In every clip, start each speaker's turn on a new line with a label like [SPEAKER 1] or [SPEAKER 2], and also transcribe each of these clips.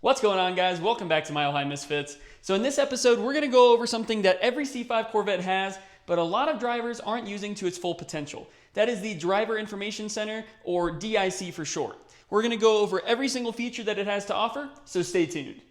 [SPEAKER 1] What's going on, guys? Welcome back to Mile High Misfits. So in this episode, we're going to go over something that every C5 Corvette has, but a lot of drivers aren't using to its full potential. That is the Driver Information Center, or DIC for short. We're going to go over every single feature that it has to offer, so stay tuned.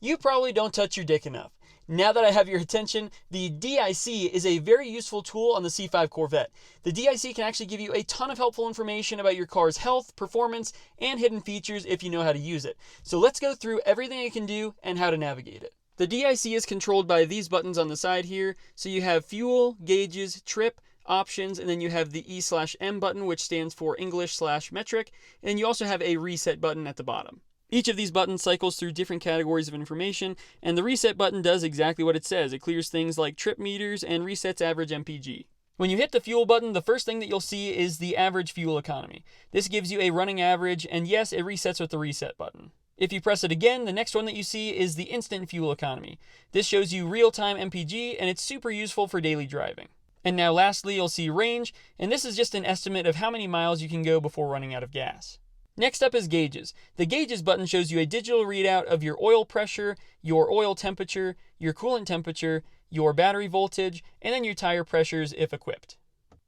[SPEAKER 1] You probably don't touch your dick enough. Now that I have your attention, the DIC is a very useful tool on the C5 Corvette. The DIC can actually give you a ton of helpful information about your car's health, performance, and hidden features if you know how to use it. So let's go through everything it can do and how to navigate it. The DIC is controlled by these buttons on the side here. So you have fuel, gauges, trip, options, and then you have the E/M button, which stands for English/metric, and you also have a reset button at the bottom. Each of these buttons cycles through different categories of information, and the reset button does exactly what it says. It clears things like trip meters and resets average MPG. When you hit the fuel button, the first thing that you'll see is the average fuel economy. This gives you a running average, and yes, it resets with the reset button. If you press it again, the next one that you see is the instant fuel economy. This shows you real-time MPG, and it's super useful for daily driving. And now lastly, you'll see range, and this is just an estimate of how many miles you can go before running out of gas. Next up is gauges. The gauges button shows you a digital readout of your oil pressure, your oil temperature, your coolant temperature, your battery voltage, and then your tire pressures if equipped.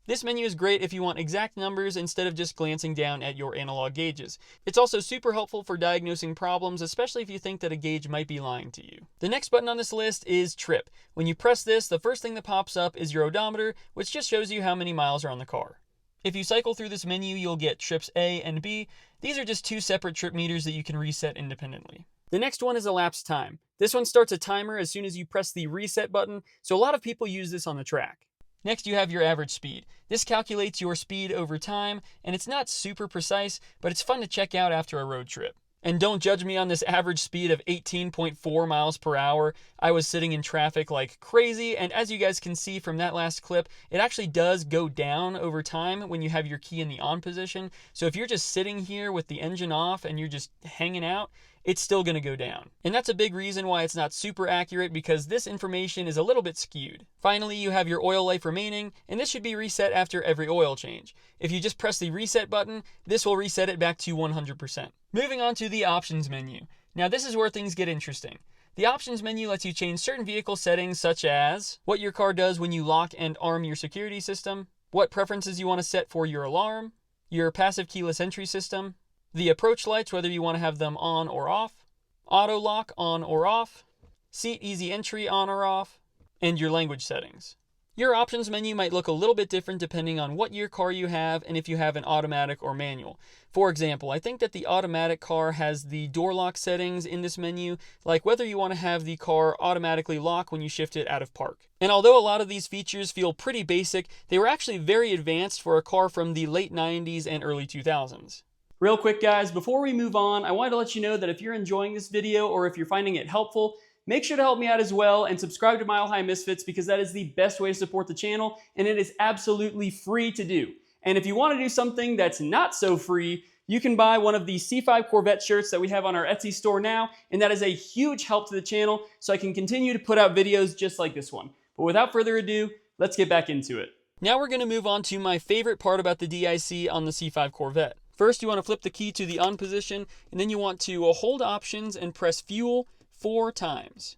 [SPEAKER 1] This menu is great if you want exact numbers instead of just glancing down at your analog gauges. It's also super helpful for diagnosing problems, especially if you think that a gauge might be lying to you. The next button on this list is trip. When you press this, the first thing that pops up is your odometer, which just shows you how many miles are on the car. If you cycle through this menu, you'll get trips A and B. These are just two separate trip meters that you can reset independently. The next one is elapsed time. This one starts a timer as soon as you press the reset button, so a lot of people use this on the track. Next, you have your average speed. This calculates your speed over time, and it's not super precise, but it's fun to check out after a road trip. And don't judge me on this average speed of 18.4 miles per hour. I was sitting in traffic like crazy, and as you guys can see from that last clip, it actually does go down over time when you have your key in the on position. So if you're just sitting here with the engine off and you're just hanging out, it's still going to go down. And that's a big reason why it's not super accurate, because this information is a little bit skewed. Finally, you have your oil life remaining, and this should be reset after every oil change. If you just press the reset button, this will reset it back to 100%. Moving on to the options menu. Now this is where things get interesting. The options menu lets you change certain vehicle settings, such as what your car does when you lock and arm your security system, what preferences you want to set for your alarm, your passive keyless entry system, the approach lights, whether you want to have them on or off, auto lock on or off, seat easy entry on or off, and your language settings. Your options menu might look a little bit different depending on what year car you have and if you have an automatic or manual. For example, I think that the automatic car has the door lock settings in this menu, like whether you want to have the car automatically lock when you shift it out of park. And although a lot of these features feel pretty basic, they were actually very advanced for a car from the late 90s and early 2000s. Real quick, guys, before we move on, I wanted to let you know that if you're enjoying this video or if you're finding it helpful, make sure to help me out as well and subscribe to Mile High Misfits, because that is the best way to support the channel, and it is absolutely free to do. And if you want to do something that's not so free, you can buy one of the C5 Corvette shirts that we have on our Etsy store now, and that is a huge help to the channel, so I can continue to put out videos just like this one. But without further ado, let's get back into it. Now we're going to move on to my favorite part about the DIC on the C5 Corvette. First, you want to flip the key to the on position, and then you want to hold options and press fuel 4 times.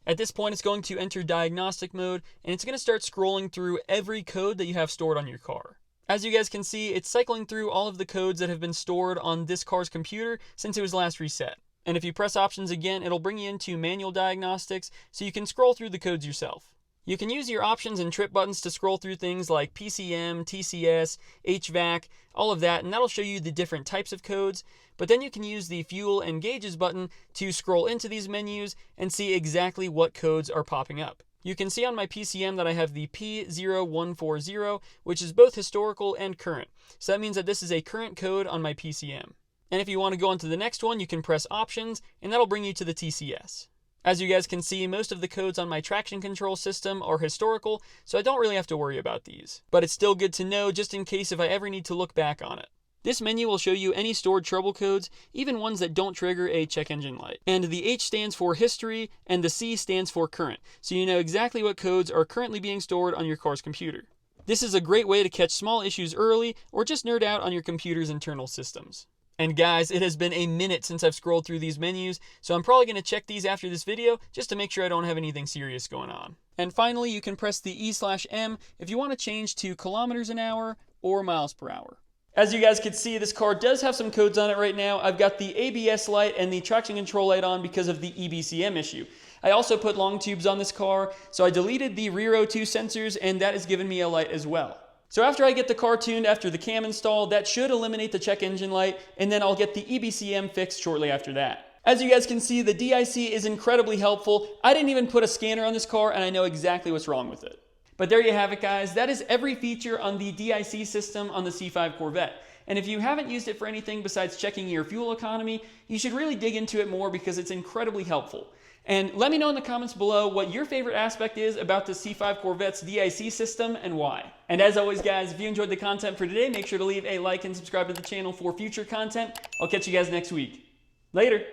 [SPEAKER 1] At this point, it's going to enter diagnostic mode, and it's going to start scrolling through every code that you have stored on your car. As you guys can see, it's cycling through all of the codes that have been stored on this car's computer since it was last reset. And if you press options again, it'll bring you into manual diagnostics, so you can scroll through the codes yourself. You can use your options and trip buttons to scroll through things like PCM, TCS, HVAC, all of that, and that'll show you the different types of codes. But then you can use the fuel and gauges button to scroll into these menus and see exactly what codes are popping up. You can see on my PCM that I have the P0140, which is both historical and current. So that means that this is a current code on my PCM. And if you want to go on to the next one, you can press options, and that'll bring you to the TCS. As you guys can see, most of the codes on my traction control system are historical, so I don't really have to worry about these. But it's still good to know just in case if I ever need to look back on it. This menu will show you any stored trouble codes, even ones that don't trigger a check engine light. And the H stands for history, and the C stands for current, so you know exactly what codes are currently being stored on your car's computer. This is a great way to catch small issues early, or just nerd out on your computer's internal systems. And guys, it has been a minute since I've scrolled through these menus, so I'm probably going to check these after this video just to make sure I don't have anything serious going on. And finally, you can press the E/M if you want to change to kilometers an hour or miles per hour. As you guys can see, this car does have some codes on it right now. I've got the ABS light and the traction control light on because of the EBCM issue. I also put long tubes on this car, so I deleted the rear O2 sensors, and that has given me a light as well. So after I get the car tuned after the cam installed, that should eliminate the check engine light, and then I'll get the EBCM fixed shortly after that. As you guys can see, the DIC is incredibly helpful. I didn't even put a scanner on this car, and I know exactly what's wrong with it. But there you have it, guys. That is every feature on the DIC system on the C5 Corvette. And if you haven't used it for anything besides checking your fuel economy, you should really dig into it more because it's incredibly helpful. And let me know in the comments below what your favorite aspect is about the C5 Corvette's DIC system and why. And as always, guys, if you enjoyed the content for today, make sure to leave a like and subscribe to the channel for future content. I'll catch you guys next week. Later.